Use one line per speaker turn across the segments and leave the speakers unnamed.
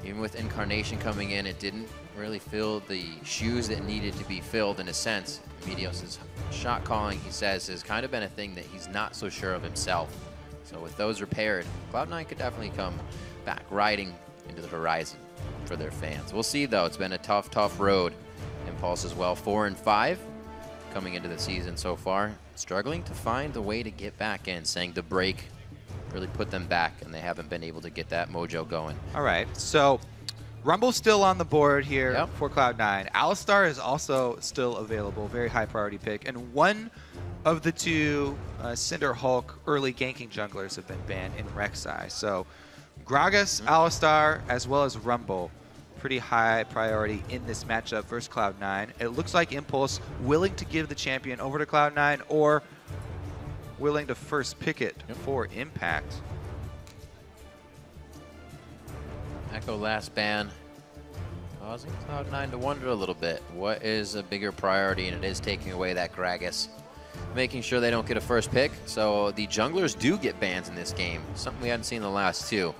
Even with Incarnation coming in, it didn't really fill the shoes that needed to be filled in a sense. Meteos' shot calling, he says, has kind of been a thing that he's not so sure of himself. So with those repaired, Cloud9 could definitely come back riding into the horizon for their fans. We'll see, though. It's been a tough, tough road. Impulse as well, 4-5 coming into the season so far. Struggling to find the way to get back in, saying the break really put them back, and they haven't been able to get that mojo going.
All right, so Rumble's still on the board here for Cloud9. Alistar is also still available, very high priority pick. And one of the two Cinder Hulk early ganking junglers have been banned in Rek'Sai. So Gragas, Alistar, as well as Rumble, pretty high priority in this matchup versus Cloud9. It looks like Impulse willing to give the champion over to Cloud9 or willing to first pick it for Impact.
Echo last ban, causing Cloud9 to wonder a little bit. What is a bigger priority? And it is taking away that Gragas, making sure they don't get a first pick. So the junglers do get bans in this game, something we hadn't seen in the last two.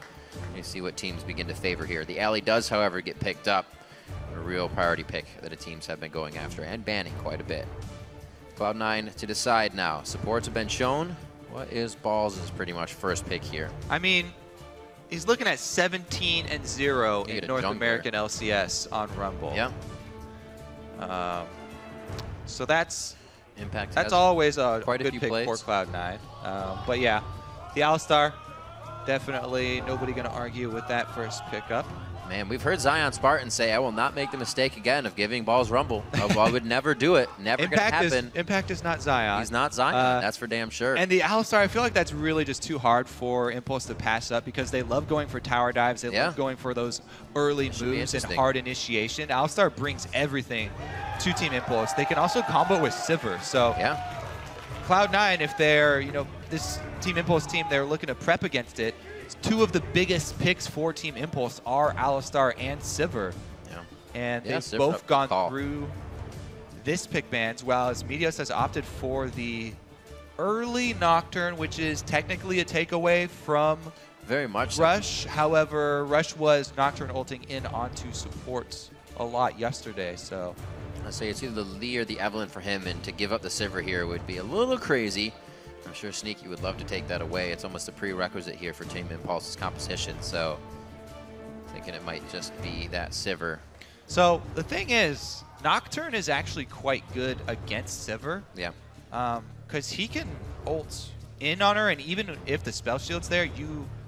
You see what teams begin to favor here. The alley does, however, get picked up. A real priority pick that the teams have been going after and banning quite a bit. Cloud9 to decide now. Supports have been shown. What is Balls' pretty much first pick here?
I mean, he's looking at 17-0 in North American LCS on Rumble.
Yeah.
So that's
Impact.
That's always a
quite a
good
few
pick
plays
for Cloud9. But yeah, the Alistar, definitely nobody going to argue with that first pickup.
Man, we've heard Zion Spartan say, I will not make the mistake again of giving Balls Rumble. I would never do it. Never going to happen.
Impact is not Zion.
He's not Zion. That's for damn sure.
And the Alistar, I feel like that's really just too hard for Impulse to pass up because they love going for tower dives. They love going for those early moves and hard initiation. Alistar brings everything to Team Impulse. They can also combo with Sivir. So Cloud9, if they're, this Team Impulse team, they're looking to prep against it. Two of the biggest picks for Team Impulse are Alistar and Sivir. And they've both gone through this pick bans, while as Meteos has opted for the early Nocturne, which is technically a takeaway from
very much
Rush. However, Rush was Nocturne ulting in onto supports a lot yesterday. So
I say it's either the Lee or the Evelyn for him, and to give up the Sivir here would be a little crazy. I'm sure Sneaky would love to take that away. It's almost a prerequisite here for Team Impulse's composition, so thinking it might just be that Sivir.
So the thing is, Nocturne is actually quite good against Sivir.
Yeah.
Because he can ult in on her, and even if the spell shield's there,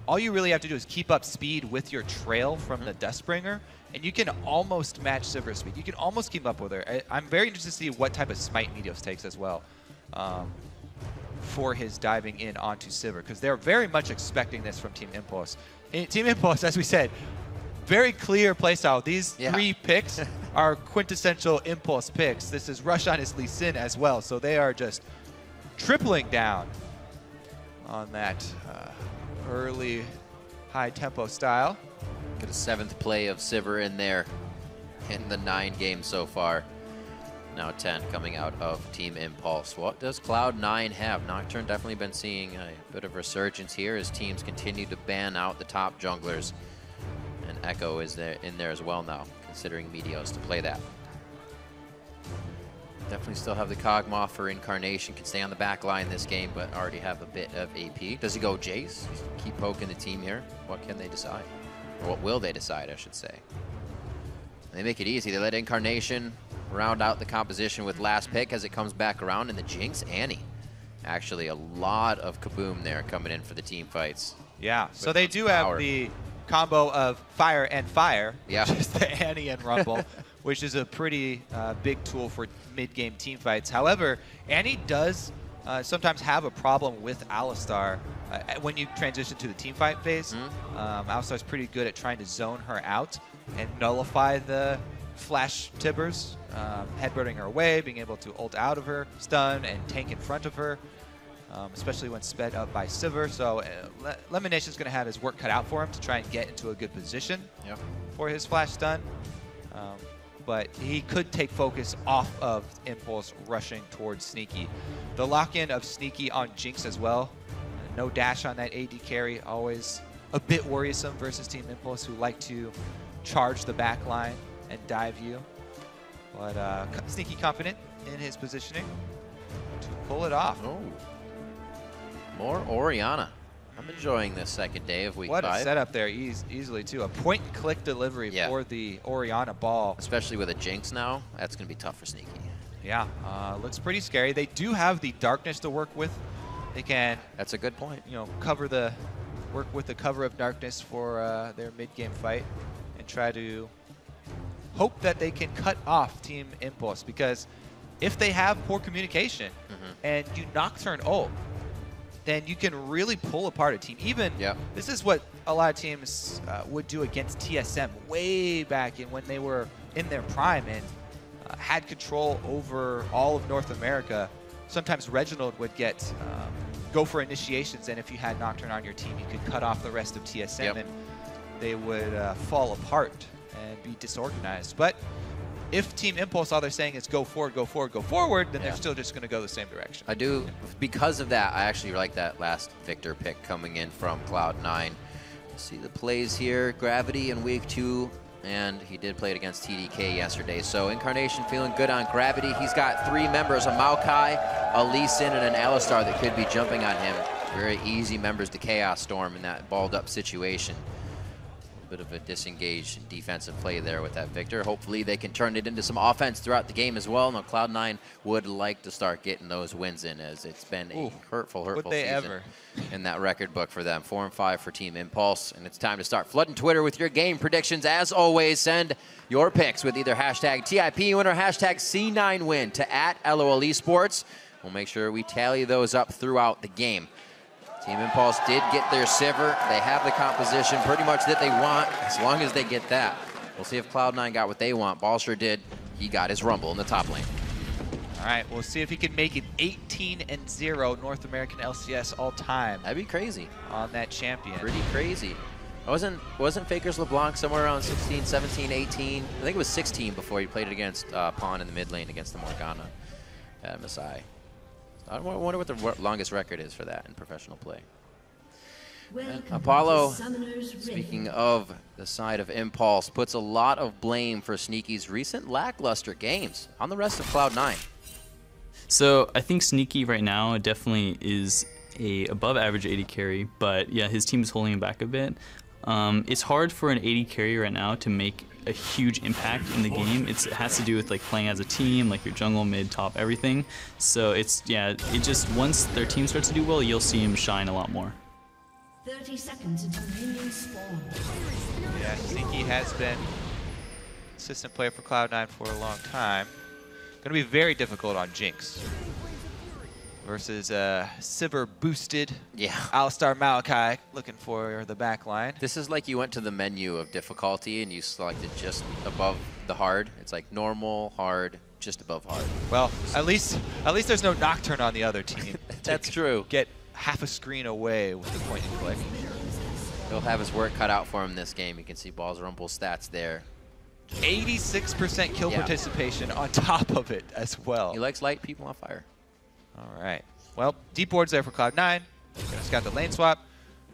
all you really have to do is keep up speed with your trail from the Deathbringer, and you can almost match Sivir's speed. You can almost keep up with her. I'm very interested to see what type of smite Meteos takes as well. For his diving in onto Sivir, because they're very much expecting this from Team Impulse. Team Impulse, as we said, very clear playstyle. These three picks are quintessential Impulse picks. This is Rush on his Lee Sin as well, so they are just tripling down on that early high-tempo style.
Get a 7th play of Sivir in there in the 9 games so far. Now 10 coming out of Team Impulse. What does Cloud9 have? Nocturne definitely been seeing a bit of resurgence here as teams continue to ban out the top junglers. And Echo is in there as well now, considering Meteos to play that. Definitely still have the Kog'Maw for Incarnation. Can stay on the back line this game, but already have a bit of AP. Does he go Jace? Keep poking the team here. What can they decide? Or what will they decide, I should say? They make it easy. They let Incarnation round out the composition with last pick as it comes back around, and the Jinx Annie. Actually, a lot of kaboom there coming in for the team fights.
Yeah, so they do have the combo of fire and fire, which is the Annie and Rumble, which is a pretty big tool for mid-game team fights. However, Annie does sometimes have a problem with Alistar when you transition to the team fight phase. Alistar's pretty good at trying to zone her out and nullify the flash tibbers, headbutting her away, being able to ult out of her, stun, and tank in front of her, especially when sped up by Sivir. So Lemonation's going to have his work cut out for him to try and get into a good position for his flash stun. But he could take focus off of Impulse rushing towards Sneaky. The lock-in of Sneaky on Jinx as well. No dash on that AD carry, always a bit worrisome versus Team Impulse, who like to charge the back line and dive you. But Sneaky confident in his positioning to pull it off.
Oh, more Orianna. I'm enjoying this second day of week 5.
What a setup there, easily too. A point-and-click delivery for the Orianna ball.
Especially with a Jinx now, that's going to be tough for Sneaky.
Yeah, looks pretty scary. They do have the darkness to work with. They can.
That's a good point.
You know, work with the cover of darkness for their mid-game fight, and try to hope that they can cut off Team Impulse, because if they have poor communication and you Nocturne ult, then you can really pull apart a team. Even this is what a lot of teams would do against TSM way back when they were in their prime and had control over all of North America. Sometimes Reginald would go for initiations, and if you had Nocturne on your team, you could cut off the rest of TSM and they would fall apart and be disorganized. But if Team Impulse, all they're saying is go forward, go forward, go forward, then they're still just going to go the same direction.
I do, because of that, I actually like that last Victor pick coming in from Cloud9. See the plays here, Gravity in week 2, and he did play it against TDK yesterday. So Incarnation feeling good on Gravity. He's got 3 members, a Maokai, a Lee Sin, and an Alistar that could be jumping on him. Very easy members to Chaos Storm in that balled up situation. Bit of a disengaged defensive play there with that Victor. Hopefully they can turn it into some offense throughout the game as well. Now Cloud9 would like to start getting those wins in, as it's been a hurtful season in that record book for them. 4-5 for Team Impulse, and it's time to start flooding Twitter with your game predictions. As always, send your picks with either hashtag TIP win or hashtag C9 win to @LOL Esports. We'll make sure we tally those up throughout the game. Team Impulse did get their Sivir. They have the composition pretty much that they want, as long as they get that. We'll see if Cloud9 got what they want. Balsher did. He got his Rumble in the top lane.
All right, we'll see if he can make it 18-0 North American LCS all time.
That'd be crazy.
On that champion.
Pretty crazy. Wasn't Fakers LeBlanc somewhere around 16, 17, 18? I think it was 16 before he played it against Pawn in the mid lane against the Morgana at MSI. I wonder what the longest record is for that in professional play. Apollo, speaking of the side of Impulse, puts a lot of blame for Sneaky's recent lackluster games on the rest of Cloud9.
So I think Sneaky right now definitely is a above average AD carry, but yeah, his team is holding him back a bit. It's hard for an AD carry right now to make a huge impact in the game. It has to do with like playing as a team, like your jungle, mid, top, everything. So it just, once their team starts to do well, you'll see him shine a lot more.
30 seconds until minions spawn.
Yeah, Sneaky has been consistent player for Cloud9 for a long time. Going to be very difficult on Jinx versus Sivir boosted Alistar Maokai looking for the back line.
This is like you went to the menu of difficulty and you selected just above the hard. It's like normal, hard, just above hard.
Well, at least there's no Nocturne on the other team.
That's true.
Get half a screen away with the point and click.
He'll have his work cut out for him this game. You can see Balls Rumble's stats there.
86% kill participation on top of it as well.
He likes light people on fire.
All right. Well, deep ward's there for Cloud9. Gonna scout the lane swap.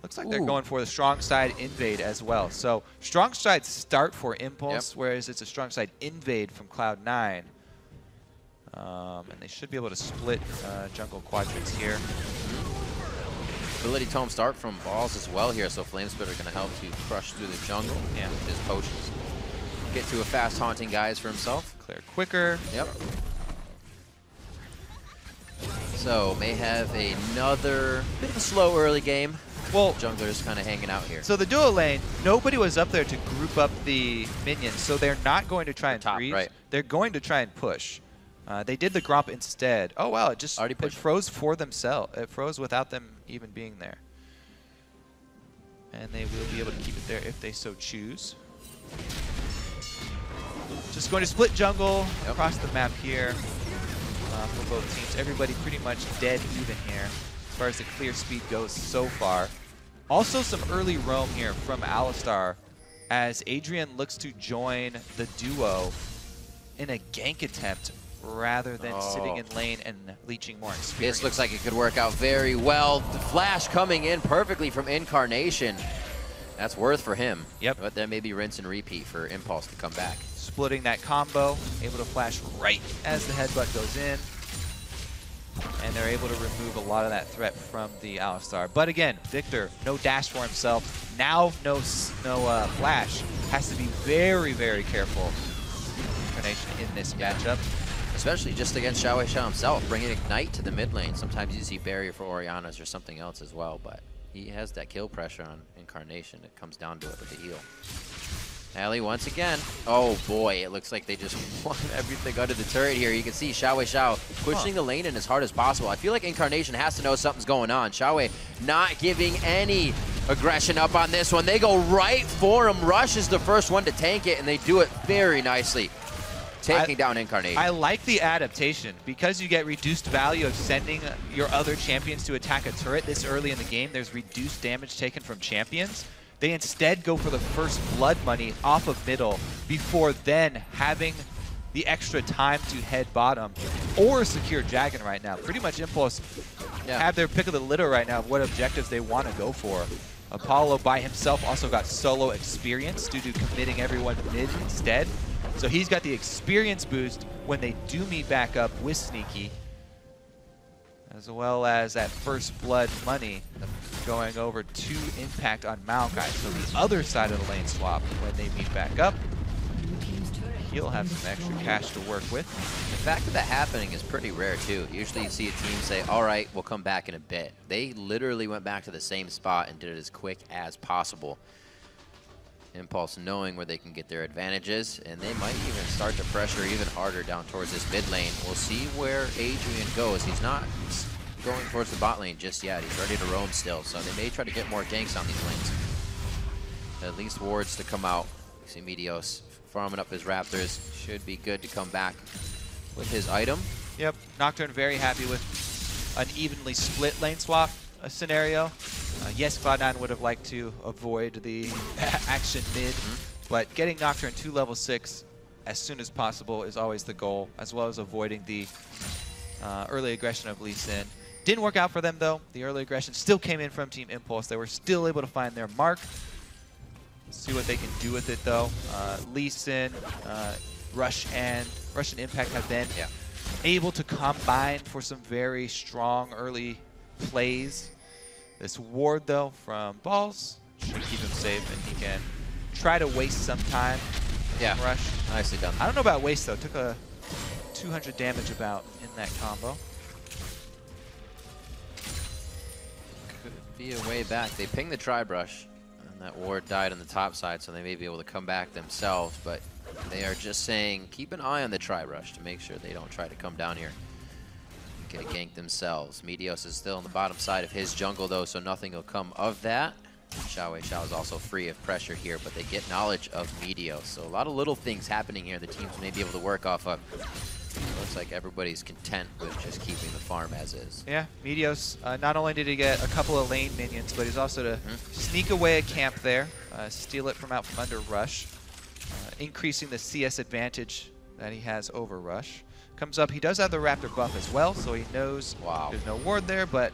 Looks like they're going for the strong side invade as well. So strong side start for Impulse, whereas it's a strong side invade from Cloud9. And they should be able to split jungle quadrants here.
Ability Tome start from Balls as well here, so Flamespit are going to help to crush through the jungle with his potions. Get to a fast haunting guys for himself.
Clear quicker.
Yep. So may have another bit of a slow early game. Well, jungler's kind of hanging out here.
So the duo lane, nobody was up there to group up the minions, so they're not going to try and freeze.
Right.
They're going to try and push. They did the Gromp instead. Oh wow, it froze for themselves. It froze without them even being there. And they will be able to keep it there if they so choose. Just going to split jungle across the map here for both teams. Everybody pretty much dead even here as far as the clear speed goes so far. Also some early roam here from Alistar as Adrian looks to join the duo in a gank attempt rather than sitting in lane and leeching more experience.
This looks like it could work out very well. The flash coming in perfectly from Incarnation. That's worth for him.
Yep.
But then maybe rinse and repeat for Impulse to come back.
Splitting that combo, able to flash right as the headbutt goes in. And they're able to remove a lot of that threat from the Alistar. But again, Victor, no dash for himself. Now no flash. Has to be very, very careful. Incarnation in this matchup.
Especially just against Xiao himself, bringing Ignite to the mid lane. Sometimes you see Barrier for Orianna's or something else as well, but he has that kill pressure on Incarnation. It comes down to it with the heal. Ellie once again. Oh boy, it looks like they just won everything under the turret here. You can see Xiao pushing the lane in as hard as possible. I feel like Incarnation has to know something's going on. Xiao not giving any aggression up on this one. They go right for him. Rush is the first one to tank it, and they do it very nicely. Taking down Incarnation.
I like the adaptation. Because you get reduced value of sending your other champions to attack a turret this early in the game, there's reduced damage taken from champions. They instead go for the first blood money off of middle before then having the extra time to head bottom or secure Dragon right now. Pretty much Impulse have their pick of the litter right now of what objectives they want to go for. Apollo by himself also got solo experience due to committing everyone mid instead. So he's got the experience boost when they do meet back up with Sneaky, as well as that first blood money going over to impact on Maokai. So the other side of the lane swap when they meet back up, he'll have some extra cash to work with.
The fact of that happening is pretty rare too. Usually you see a team say, all right, we'll come back in a bit. They literally went back to the same spot and did it as quick as possible. Impulse knowing where they can get their advantages, and they might even start to pressure even harder down towards this mid lane. We'll see where Adrian goes. He's not going towards the bot lane just yet. He's ready to roam still, so they may try to get more ganks on these lanes. At least wards to come out. We see Meteos farming up his Raptors. Should be good to come back with his item.
Yep, Nocturne very happy with an evenly split lane swap scenario. Yes, Cloud9 would have liked to avoid the action mid, but getting Nocturne to level 6 as soon as possible is always the goal, as well as avoiding the early aggression of Lee Sin. Didn't work out for them though. The early aggression still came in from Team Impulse. They were still able to find their mark. See what they can do with it though. Lee Sin, Rush and Impact have been able to combine for some very strong early plays. This ward though from Balls should keep him safe, and he can try to waste some time. Rush.
Nicely done.
I don't know about waste though. Took a 200 damage about in that combo.
Could be a way back. They pinged the Tri-Brush, and that ward died on the top side, so they may be able to come back themselves, but they are just saying keep an eye on the Tri-Brush to make sure they don't try to come down here. Get a gank themselves. Meteos is still on the bottom side of his jungle though, so nothing will come of that. Xiao is also free of pressure here, but they get knowledge of Meteos. So a lot of little things happening here the teams may be able to work off of. Looks like everybody's content with just keeping the farm as is.
Yeah, Meteos, not only did he get a couple of lane minions, but he's also to sneak away a camp there, steal it from out from under Rush, increasing the CS advantage that he has over Rush. Comes up, he does have the Raptor buff as well, so he knows there's no ward there, but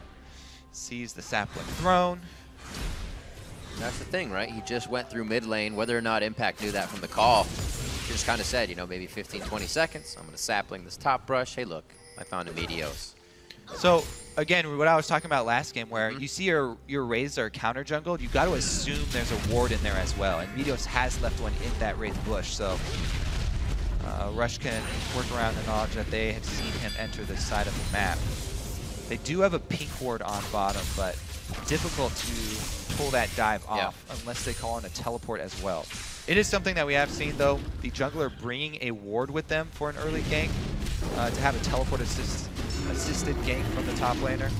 sees the sapling thrown.
That's the thing, right? He just went through mid lane. Whether or not Impact knew that from the call, he just kind of said, you know, maybe 15, 20 seconds. I'm going to sapling this top brush. Hey, look, I found a Meteos.
So, again, what I was talking about last game, where you see your Wraiths are counter jungled, you got to assume there's a ward in there as well. And Meteos has left one in that Wraith bush, so Rush can work around the knowledge that they have seen him enter this side of the map. They do have a pink ward on bottom, but difficult to pull that dive off unless they call in a teleport as well. It is something that we have seen though, the jungler bringing a ward with them for an early gank, to have a teleport assisted gank from the top laner.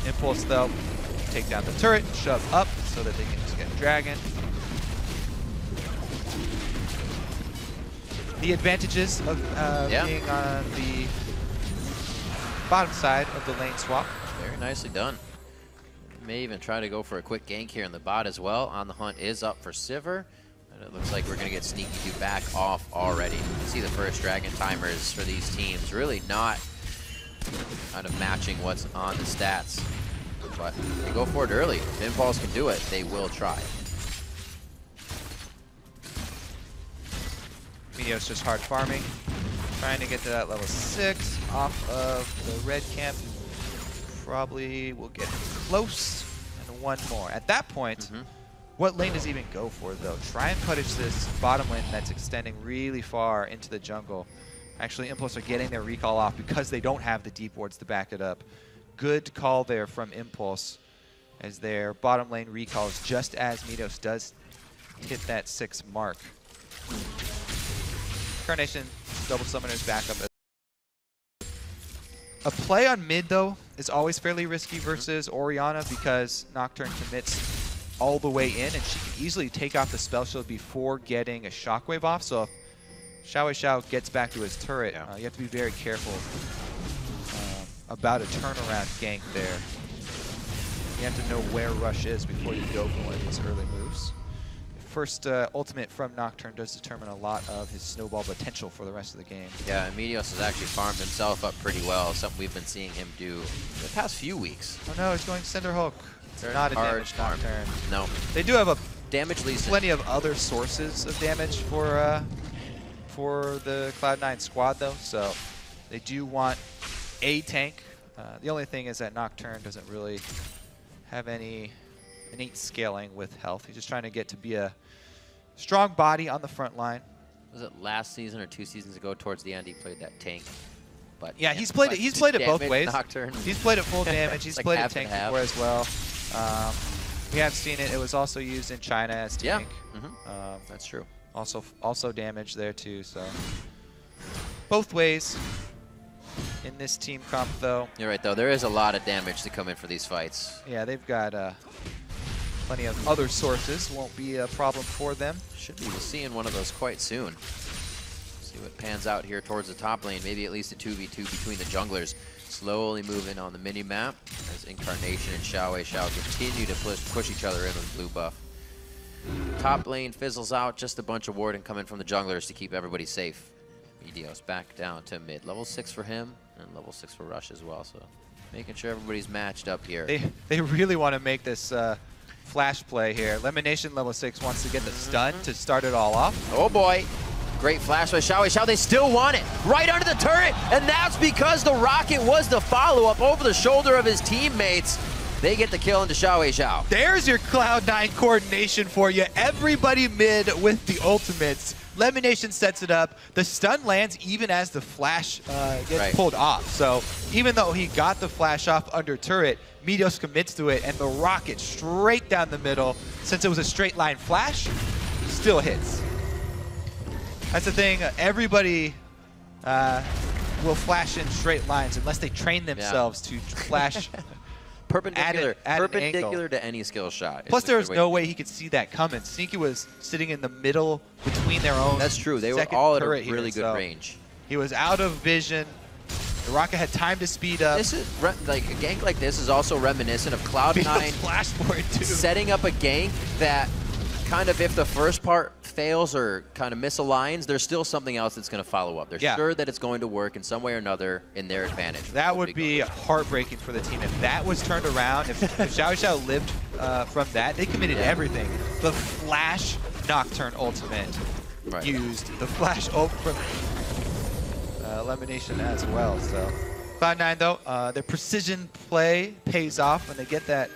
Impulse though, take down the turret, shove up so that they can just get a dragon. The advantages of being on the bottom side of the lane swap.
Very nicely done. May even try to go for a quick gank here in the bot as well. On the hunt is up for Sivir. And it looks like we're going to get Sneaky 2 back off already. You see the first dragon timers for these teams really not kind of matching what's on the stats. But they go for it early. If Impulse can do it, they will try.
Meteos just hard farming, trying to get to that level 6 off of the red camp. Probably will get close, and one more. At that point, what lane does he even go for, though? Try and punish this bottom lane that's extending really far into the jungle. Actually, Impulse are getting their recall off because they don't have the deep wards to back it up. Good call there from Impulse, as their bottom lane recalls just as Meteos does hit that 6 mark. Incarnation double summoners back up. A play on mid, though, is always fairly risky versus Orianna because Nocturne commits all the way in, and she can easily take off the spell shield before getting a shockwave off. So if Xiao gets back to his turret, you have to be very careful about a turnaround gank there. You have to know where Rush is before you go for one of these early moves. First ultimate from Nocturne does determine a lot of his snowball potential for the rest of the game.
Yeah, and Meteos has actually farmed himself up pretty well, something we've been seeing him do the past few weeks.
Oh no, he's going Cinder Hulk. They're not a damage Nocturne.
No.
They do have a
damage least
plenty of other sources of damage for the Cloud9 squad, though, so they do want a tank. The only thing is that Nocturne doesn't really have any innate scaling with health. He's just trying to get to be a strong body on the front line.
Was it last season or 2 seasons ago towards the end he played that tank? But
yeah, he's played it both ways.
Nocturne.
He's played it full damage. He's
like
played it tank before as well. We have seen it. It was also used in China as tank.
Yeah, that's true.
Also damage there too. So both ways in this team comp, though.
You're right, though. There is a lot of damage to come in for these fights.
Yeah, they've got plenty of other sources. Won't be a problem for them.
Should be seeing one of those quite soon. See what pans out here towards the top lane. Maybe at least a 2v2 between the junglers. Slowly moving on the mini-map as Incarnation and Xiao continue to push each other in with blue buff. Top lane fizzles out. Just a bunch of warding coming from the junglers to keep everybody safe. Meteos back down to mid. Level 6 for him and level 6 for Rush as well. So making sure everybody's matched up here.
They really want to make this flash play here. Lemonation level 6 wants to get the stun to start it all off.
Oh boy. Great flash by Xiao. They still want it right under the turret, and that's because the rocket was the follow-up over the shoulder of his teammates. They get the kill into Xiao.
There's your Cloud9 coordination for you. Everybody mid with the ultimates. Lemonation sets it up. The stun lands even as the flash gets pulled off. So even though he got the flash off under turret, Meteos commits to it, and the rocket straight down the middle, since it was a straight line flash, still hits. That's the thing, everybody will flash in straight lines unless they train themselves to flash
perpendicular to any skill shot.
Plus, there was no way he could see that coming. Sneaky was sitting in the middle between their own.
That's true. They were all at a really good range.
He was out of vision. The rocket had time to speed up.
This is like a gank like this is also reminiscent of Cloud9 setting up a gank that kind of, if the first part fails or kind of misaligns, there's still something else that's going to follow up. They're sure that it's going to work in some way or another in their advantage.
That would be heartbreaking for the team if that was turned around. If Xiao lived from that, they committed everything. The flash Nocturne ultimate used. The flash from Elimination as well. So Cloud9, though, their precision play pays off when they get that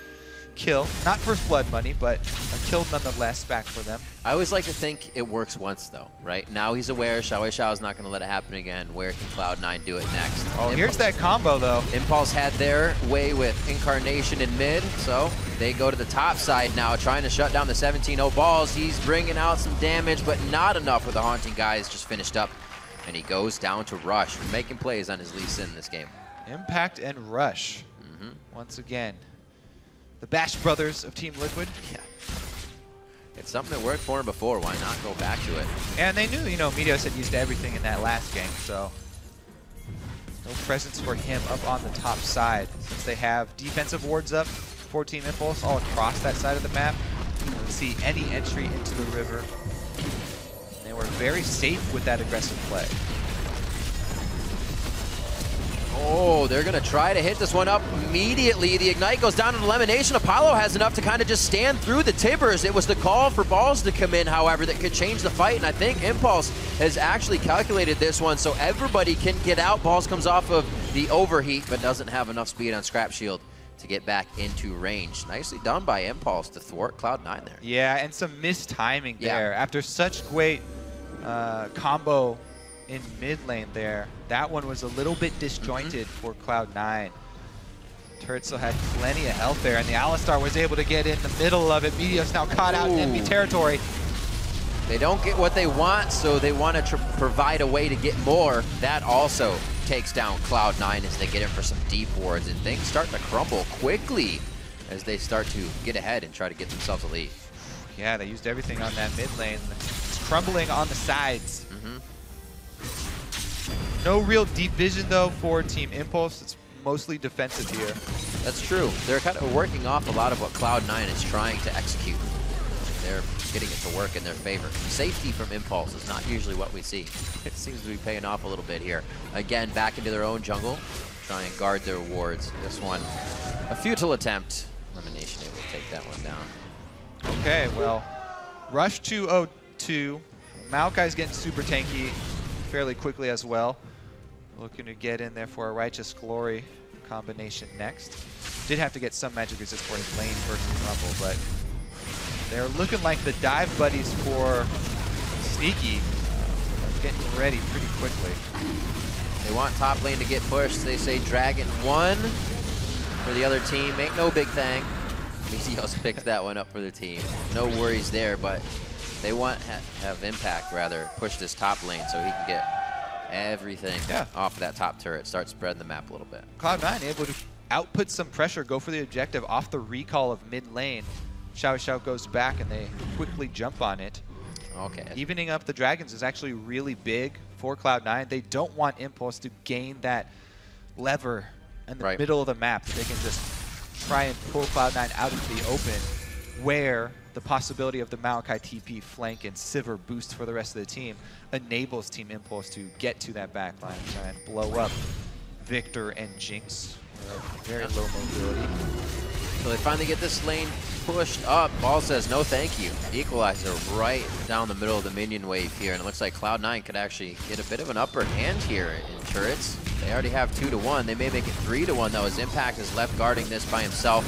kill. Not first blood money, but a kill nonetheless back for them.
I always like to think it works once, though, right? Now he's aware Xiao is not going to let it happen again. Where can Cloud9 do it next?
Oh, here's that combo, though.
Impulse had their way with Incarnation in mid, so they go to the top side now, trying to shut down the 17-0 balls. He's bringing out some damage, but not enough with the Haunting guys just finished up. And he goes down to Rush, making plays on his Lee Sin in this game.
Impact and Rush. Once again. The Bash brothers of Team Liquid.
Yeah. It's something that worked for him before. Why not go back to it?
And they knew, Meteos had used everything in that last game, so no presence for him up on the top side. Since they have defensive wards up for Team Impulse all across that side of the map, you don't see any entry into the river. And they were very safe with that aggressive play.
Oh, they're going to try to hit this one up immediately. The Ignite goes down in elimination. Apollo has enough to kind of just stand through the Tibbers. It was the call for balls to come in, however, that could change the fight. And I think Impulse has actually calculated this one so everybody can get out. Balls comes off of the overheat, but doesn't have enough speed on Scrap Shield to get back into range. Nicely done by Impulse to thwart Cloud9 there.
Yeah, and some missed timing there. After such great combo in mid lane there, that one was a little bit disjointed for Cloud9. Turret still had plenty of health there, and the Alistar was able to get in the middle of it. Meteos now caught out in enemy territory.
They don't get what they want, so they want to provide a way to get more. That also takes down Cloud9 as they get in for some deep wards, and things start to crumble quickly as they start to get ahead and try to get themselves a lead.
Yeah, they used everything on that mid lane. It's crumbling on the sides. No real deep vision, though, for Team Impulse. It's mostly defensive here.
That's true. They're kind of working off a lot of what Cloud9 is trying to execute. They're getting it to work in their favor. Safety from Impulse is not usually what we see. It seems to be paying off a little bit here. Again, back into their own jungle, try and guard their wards. This one, a futile attempt. Elimination able to take that one down.
Okay, well, rush 2-0-2. Maokai's getting super tanky fairly quickly as well. Looking to get in there for a Righteous Glory combination next. Did have to get some magic resist for his lane versus Rumble, but they're looking like the dive buddies for Sneaky. Getting ready pretty quickly.
They want top lane to get pushed. They say Dragon 1 for the other team. Ain't no big thing. Meteos picked that one up for the team. No worries there, but they want have Impact rather push this top lane so he can get everything off of that top turret, start spreading the map a little bit.
Cloud9 able to output some pressure, go for the objective off the recall of mid lane. Xiao goes back and they quickly jump on it.
Okay.
Evening up the Dragons is actually really big for Cloud9. They don't want Impulse to gain that lever in the middle of the map. They can just try and pull Cloud9 out into the open, where the possibility of the Maokai TP flank and Sivir boost for the rest of the team enables Team Impulse to get to that back line and try and blow up Victor and Jinx. Very low mobility.
So they finally get this lane pushed up. Ball says no thank you. Equalizer right down the middle of the minion wave here, and it looks like Cloud9 could actually get a bit of an upper hand here in turrets. They already have 2-1. They may make it 3-1 though, as Impact is left guarding this by himself.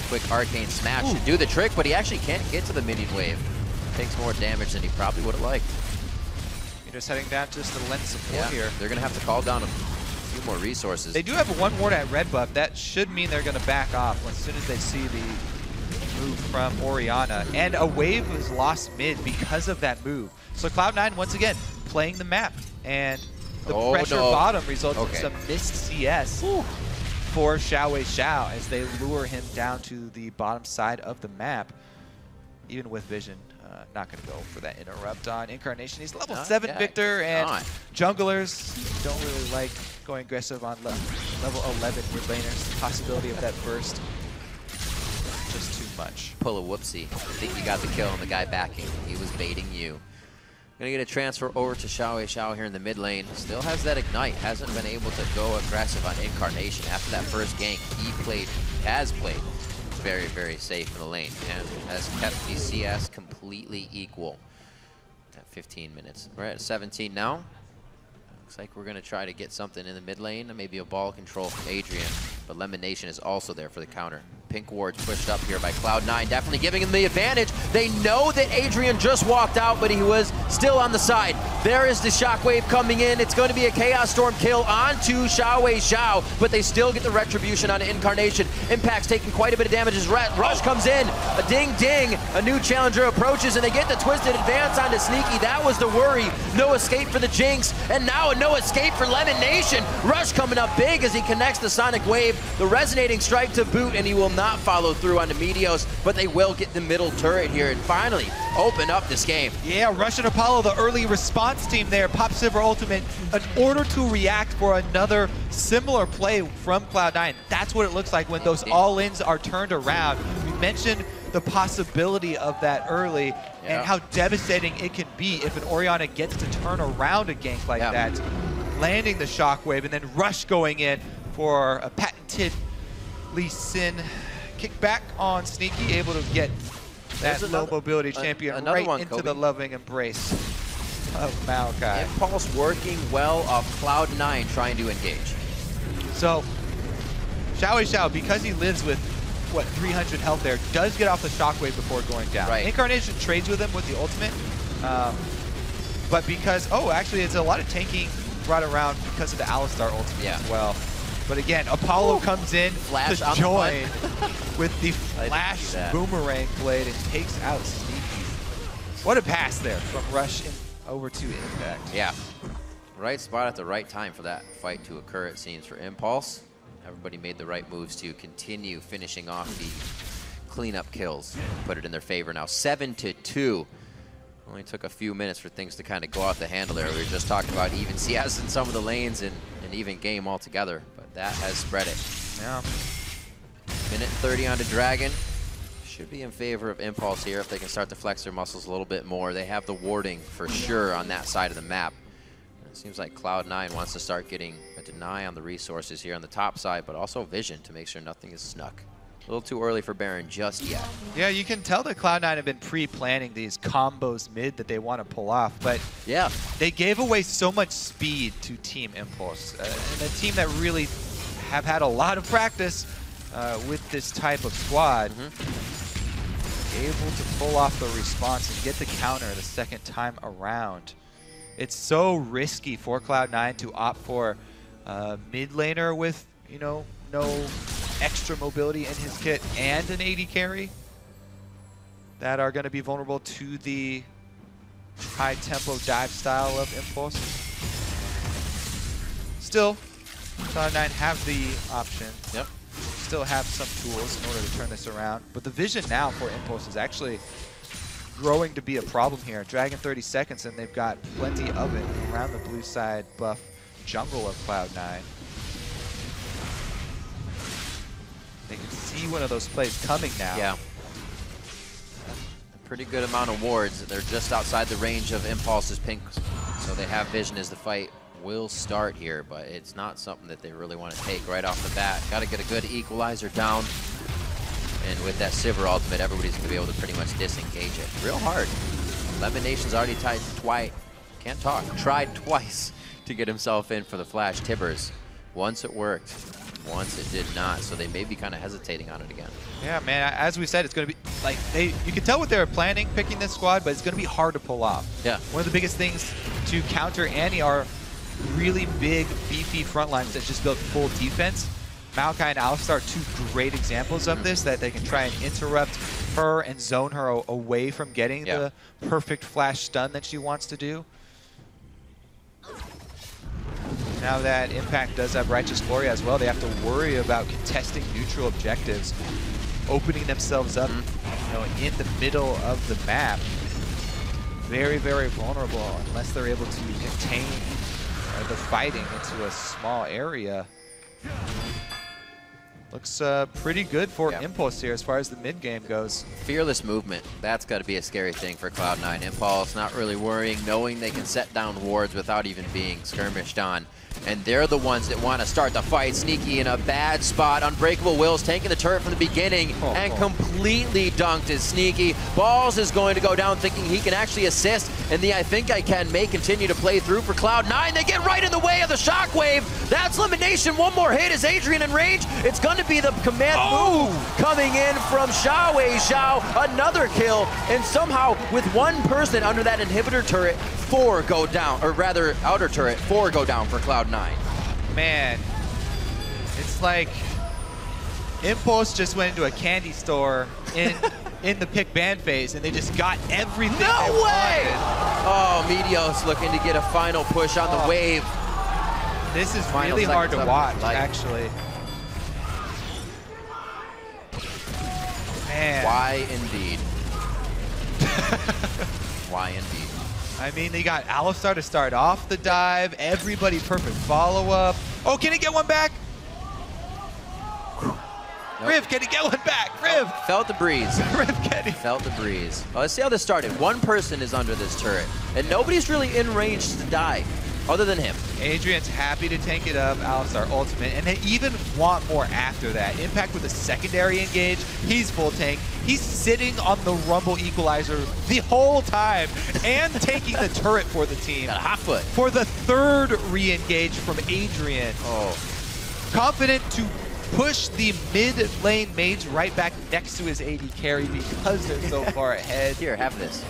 Quick Arcane Smash should do the trick, but he actually can't get to the minion wave. Takes more damage than he probably would have liked.
You're just heading down just to lend support here.
They're going to have to call down a few more resources.
They do have one ward at red buff. That should mean they're going to back off as soon as they see the move from Orianna. And a wave was lost mid because of that move. So Cloud9, once again, playing the map. And the pressure bottom results in some missed CS for Xiao as they lure him down to the bottom side of the map. Even with vision, not going to go for that interrupt on Incarnation. He's level 7 Victor, and junglers don't really like going aggressive on level 11 mid laners. The possibility of that burst, just too much.
Pull a whoopsie. I think you got the kill on the guy backing. He was baiting you. Gonna get a transfer over to Xiao here in the mid lane. Still has that Ignite. Hasn't been able to go aggressive on Incarnation. After that first gank, has played very, very safe in the lane and has kept the CS completely equal at 15 minutes. We're at 17 now. Looks like we're gonna try to get something in the mid lane, maybe a ball control from Adrian, but Lemonation is also there for the counter. Pink ward's pushed up here by Cloud9, definitely giving him the advantage. They know that Adrian just walked out, but he was still on the side. There is the Shockwave coming in. It's going to be a Chaos Storm kill onto Xiao, but they still get the retribution on Incarnation. Impact's taking quite a bit of damage as Rush comes in. A ding-ding, a new challenger approaches, and they get the twisted advance onto Sneaky. That was the worry. No escape for the Jinx, and now a no escape for Lemonation. Rush coming up big as he connects the Sonic Wave, the resonating strike to boot, and he will not follow through on the Meteos, but they will get the middle turret here and finally open up this game.
Yeah, Russian Apollo, the early response team there, pop Sivir ultimate in order to react for another similar play from Cloud9. That's what it looks like when those all-ins are turned around. We mentioned the possibility of that early and how devastating it can be if an Orianna gets to turn around a gank like that. landing the shockwave, and then Rush going in for a patented Lee Sin kickback on Sneaky, able to get that low mobility champion right into the loving embrace of Maokai.
Impulse working well off Cloud9 trying to engage.
So, Xiao, because he lives with, what, 300 health there, does get off the shockwave before going down.
Right.
Incarnation trades with him with the ultimate, but because, actually it's a lot of tanking right around because of the Alistar ultimate as well. But again, Apollo comes in to join with the flash boomerang blade and takes out Sneaky. What a pass there from Rush over to Impact.
Yeah, right spot at the right time for that fight to occur, it seems, for Impulse. Everybody made the right moves to continue finishing off the cleanup kills and put it in their favor now. 7-2. Only took a few minutes for things to kind of go off the handle there. We were just talking about even CS in some of the lanes and an even game altogether, but that has spread it.
Yeah.
Minute 30 onto Dragon. Should be in favor of Impulse here if they can start to flex their muscles a little bit more. They have the warding for sure on that side of the map. It seems like Cloud9 wants to start getting a deny on the resources here on the top side, but also vision to make sure nothing is snuck. A little too early for Baron just yet. Yeah, you can tell that Cloud9 have been pre-planning these combos mid that they want to pull off, but yeah, they gave away so much speed to Team Impulse, and a team that really have had a lot of practice with this type of squad. Able to pull off the response and get the counter the second time around. It's so risky for Cloud9 to opt for a mid laner with, you know, no extra mobility in his kit and an AD carry that are going to be vulnerable to the high tempo dive style of Impulse. Still, Cloud9 have the option. Yep. Still have some tools in order to turn this around, but the vision now for Impulse is actually growing to be a problem here. Dragon 30 seconds, and they've got plenty of it around the blue side buff jungle of Cloud9. They can see one of those plays coming now. Yeah. A pretty good amount of wards. They're just outside the range of Impulse's pink, so they have vision as the fight will start here, but it's not something that they really want to take right off the bat. Got to get a good equalizer down, and with that Sivir ultimate, everybody's going to be able to pretty much disengage it real hard. Lemon Nation's already tried twice to get himself in for the flash. Tibbers, once it worked, once it did not, so they may be kind of hesitating on it again. Yeah, man, as we said, it's going to be, like, you can tell what they were planning picking this squad, but it's going to be hard to pull off. Yeah. One of the biggest things to counter Annie are really big, beefy front lines that just build full defense. Maokai and Alistar are two great examples of this, that they can try and interrupt her and zone her away from getting the perfect flash stun that she wants to do. Now that Impact does have Righteous Glory as well, they have to worry about contesting neutral objectives, opening themselves up, you know, in the middle of the map. Very, very vulnerable unless they're able to contain the fighting into a small area. Looks pretty good for Impulse here as far as the mid game goes. Fearless movement. That's got to be a scary thing for Cloud9. Impulse not really worrying, knowing they can set down wards without even being skirmished on. And they're the ones that want to start the fight. Sneaky in a bad spot. Unbreakable Will's taking the turret from the beginning and completely dunked as Sneaky. Balls is going to go down thinking he can actually assist. And the I think I can may continue to play through for Cloud9. They get right in the way of the shockwave. That's elimination. One more hit is Adrian in range. It's going to be the command move coming in from Xiao. Another kill. And somehow with one person under that inhibitor turret, 4 go down, or rather outer turret, 4 go down for Cloud9. Man, it's like Impulse just went into a candy store in the pick ban phase, and they just got everything they wanted. Oh, Meteos looking to get a final push on the wave. This is really hard to watch, actually. Man. Why indeed? Why indeed? I mean, they got Alistar to start off the dive. Everybody perfect follow-up. Oh, can he get one back? Nope. Riv, can he get one back? Riv! Oh, felt the breeze. Riv, can he? Felt the breeze. Well, let's see how this started. One person is under this turret, and nobody's really in range to die. other than him.
Adrian's happy to tank it up, Alistar ultimate, and they even want more after that. Impact with a secondary engage, he's full tank. He's sitting on the Rumble equalizer the whole time and taking the turret for the team.
Got a hot foot.
For the third re-engage from Adrian.
Oh.
Confident to push the mid lane mage right back next to his AD carry because they're so far ahead.
Here, have this.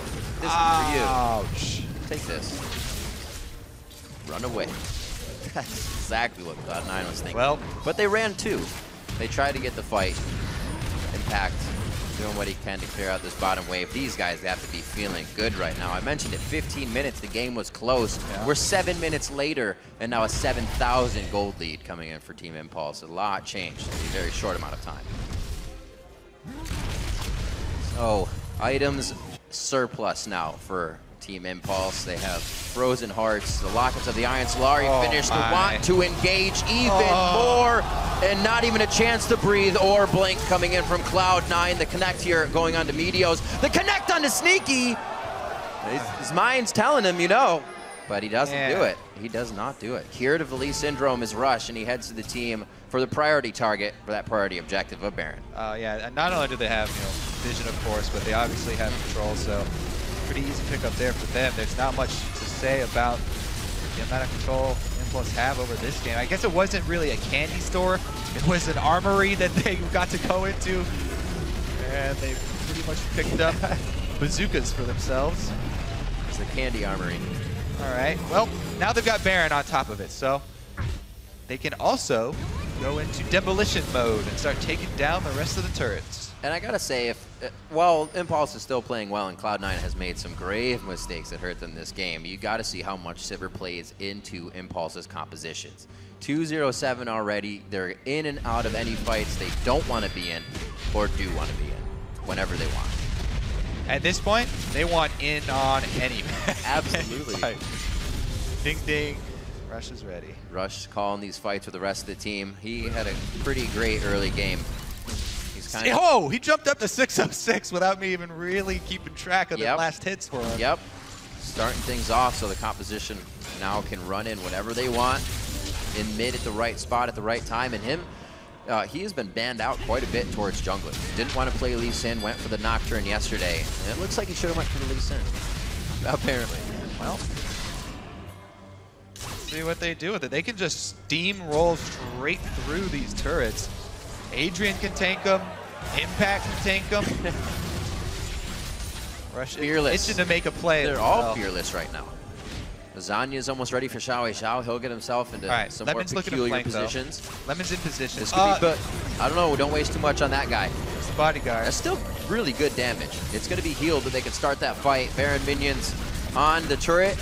This is for you.
Ouch.
Take this. Run away. That's exactly what Cloud9 was thinking.
Well,
but they ran too. They tried to get the fight. Impact doing what he can to clear out this bottom wave. These guys have to be feeling good right now. I mentioned it, 15 minutes, the game was close. Yeah. We're 7 minutes later, and now a 7,000 gold lead coming in for Team Impulse. A lot changed in a very short amount of time. So, items surplus now for Team Impulse. They have Frozen Hearts, the Lockets of the Iron Solari finished. They want to engage even more, and not even a chance to breathe or blink coming in from Cloud9. The connect here going on to Meteos. The connect on to Sneaky. His mind's telling him, you know, but he doesn't do it. He does not do it. Cured of the Lee Syndrome is Rush, and he heads to the team for the priority target, for that priority objective of Baron.
Yeah, and not only do they have vision, of course, but they obviously have control, so pretty easy pickup there for them. There's not much to say about the amount of control Impulse have over this game. I guess it wasn't really a candy store. It was an armory that they got to go into, and they pretty much picked up bazookas for themselves.
It's the candy armory.
All right, well, now they've got Baron on top of it, so they can also go into demolition mode and start taking down the rest of the turrets.
And I gotta say, while Impulse is still playing well and Cloud9 has made some grave mistakes that hurt them this game, you gotta see how much Sivir plays into Impulse's compositions. 2-0-7 already, they're in and out of any fights they don't want to be in or do want to be in, whenever they want.
At this point, they want in on any
Absolutely.
Ding ding. Rush is ready.
Rush calling these fights with the rest of the team. He had a pretty great early game. He's kind of...
Oh, he jumped up to 606 without me even really keeping track of the last hits for him.
Yep. Starting things off so the composition now can run in whatever they want in mid at the right spot at the right time. And him, he has been banned out quite a bit towards jungler. Didn't want to play Lee Sin, went for the Nocturne yesterday. And it looks like he should have went for the Lee Sin, apparently. Well,
see what they do with it. They can just steamroll straight through these turrets. Adrian can tank them. Impact can tank them. Rush
fearless.
Itching to make a play.
They're all fearless right now. Zanya's almost ready for Xiao Wei Xiao. He'll get himself into some
Lemon's
more peculiar positions.
Though. Lemon's in position.
This could be, but I don't know. Don't waste too much on that guy.
It's the bodyguard.
That's still really good damage. It's going to be healed, but they can start that fight. Baron minions on the turret.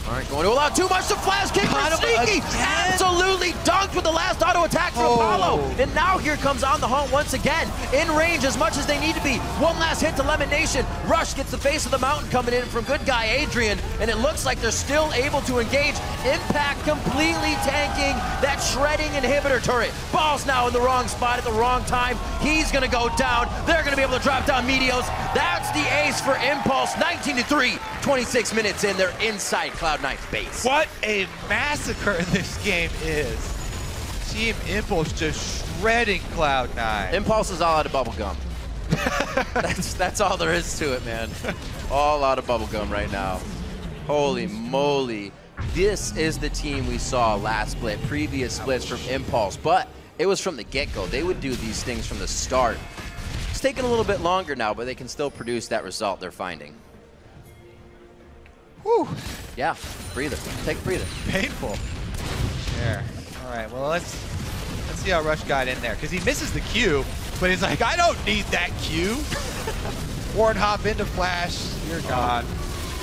Aren't going to allow too much to flash kick for Sneaky. Absolutely dunked with the last auto attack for Apollo. And now here comes On the Hunt once again. In range as much as they need to be. One last hit to Lemon Nation. Rush gets the face of the mountain coming in from good guy Adrian. And it looks like they're still able to engage. Impact completely tanking that shredding inhibitor turret. Ball's now in the wrong spot at the wrong time. He's going to go down. They're going to be able to drop down Meteos. That's the ace for Impulse. 19-3. 26 minutes in. They're inside Cloud9's base.
What a massacre this game is. Team Impulse just shredding Cloud9.
Impulse is all out of bubblegum. that's all there is to it, man. All out of bubblegum right now. Holy moly. This is the team we saw last split, previous splits from Impulse, but it was from the get-go. They would do these things from the start. It's taking a little bit longer now, but they can still produce that result they're finding.
Whew.
Yeah, breather. Take a breather.
Painful. There. All right, well, let's see how Rush got in there, because he misses the Q, but he's like, I don't need that Q. Ward hop into flash, you're gone.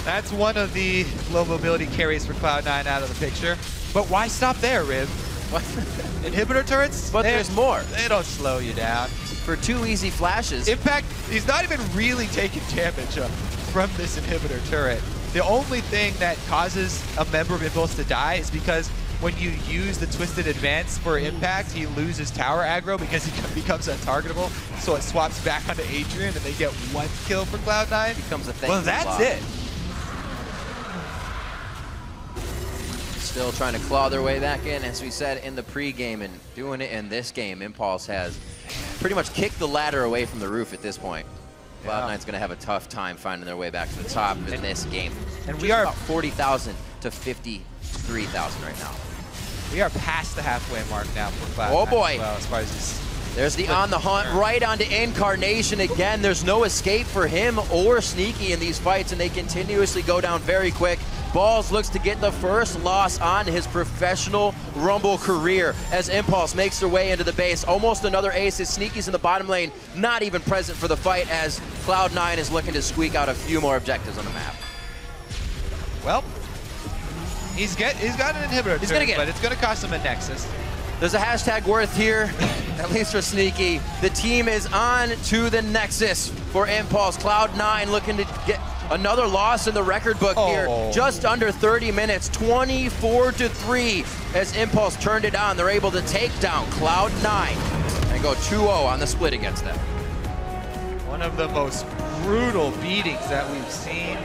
That's one of the low mobility carries for Cloud9 out of the picture. But why stop there, Riv? What? Inhibitor turrets?
But there's more.
They don't slow you down.
For 2 easy flashes.
Impact, he's not even really taking damage from this inhibitor turret. The only thing that causes a member of Impulse to die is because when you use the Twisted Advance for Impact, he loses tower aggro because he becomes untargetable. So it swaps back onto Adrian and they get 1 kill for Cloud9.
Becomes a thing.
Well, that's it.
still trying to claw their way back in, as we said in the pregame, and doing it in this game. Impulse has pretty much kicked the ladder away from the roof at this point. Cloud9's going to have a tough time finding their way back to the top in this game. And we are about 40,000 to 53,000 right now.
We are past the halfway mark now for Cloud9.
Oh boy!
Well, as far as this.
There's the on the hunt right onto Incarnation again. There's no escape for him or Sneaky in these fights, and they continuously go down very quick. Balls looks to get the first loss on his professional Rumble career as Impulse makes their way into the base. Almost another ace as Sneaky's in the bottom lane, not even present for the fight, as Cloud9 is looking to squeak out a few more objectives on the map.
Well, he's got an inhibitor, but it's going to cost him a Nexus.
There's a hashtag worth here, at least for Sneaky. The team is on to the Nexus for Impulse. Cloud9 looking to get another loss in the record book here. Just under 30 minutes, 24-3 as Impulse turned it on. They're able to take down Cloud9 and go 2-0 on the split against them.
One of the most brutal beatings that we've seen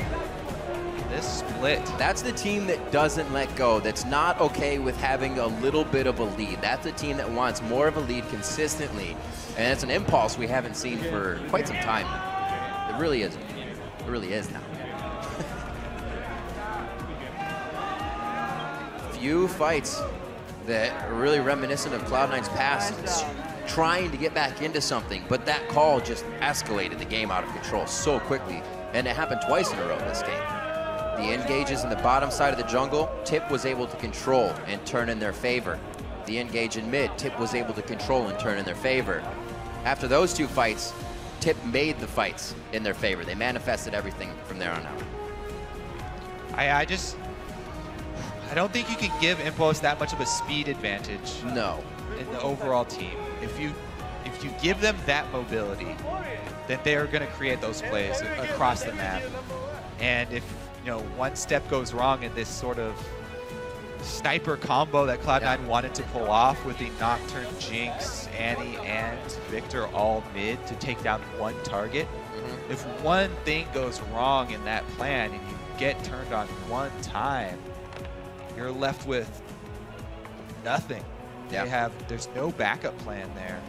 this split.
That's the team that doesn't let go, that's not okay with having a little bit of a lead. That's a team that wants more of a lead consistently, and it's an Impulse we haven't seen for quite some time. It really is. It really is now. Few fights that are really reminiscent of Cloud9's past, trying to get back into something, but that call just escalated the game out of control so quickly, and it happened twice in a row this game. The engages in the bottom side of the jungle, Tip was able to control and turn in their favor. The engage in mid, Tip was able to control and turn in their favor. After those two fights, Tip made the fights in their favor. They manifested everything from there on out.
I don't think you can give Impulse that much of a speed advantage.
No.
In the overall team. If you give them that mobility, then they are going to create those plays across the map. And if one step goes wrong in this sort of sniper combo that Cloud9 wanted to pull off with the Nocturne, Jinx, Annie, and Victor all mid to take down one target. If one thing goes wrong in that plan and you get turned on one time, you're left with nothing. There's no backup plan there.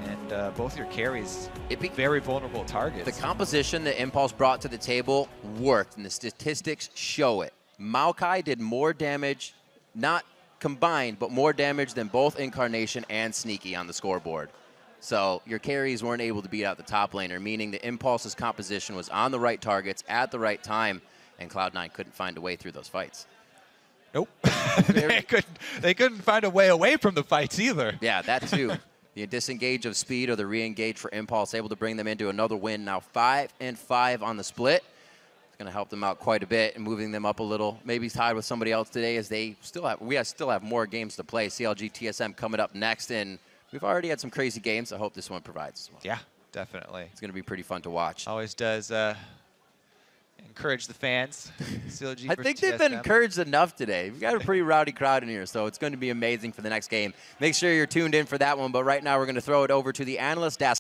And both your carries, very vulnerable targets.
The composition that Impulse brought to the table worked, and the statistics show it. Maokai did more damage, not combined, but more damage than both Incarnation and Sneaky on the scoreboard. So your carries weren't able to beat out the top laner, meaning the Impulse's composition was on the right targets at the right time, and Cloud9 couldn't find a way through those fights.
Nope. they couldn't find a way away from the fights either.
Yeah, that too. The disengage of speed or the re-engage for Impulse, able to bring them into another win. Now 5-5 on the split. It's going to help them out quite a bit and moving them up a little. Maybe tied with somebody else today, as we still have more games to play. CLG TSM coming up next, and we've already had some crazy games. I hope this one provides as well.
Yeah, definitely.
It's going to be pretty fun to watch.
Always does. Encourage the fans. CLG
I think they've been encouraged enough today. We've got a pretty rowdy crowd in here, so it's going to be amazing for the next game. Make sure you're tuned in for that one, but right now we're going to throw it over to the analyst desk.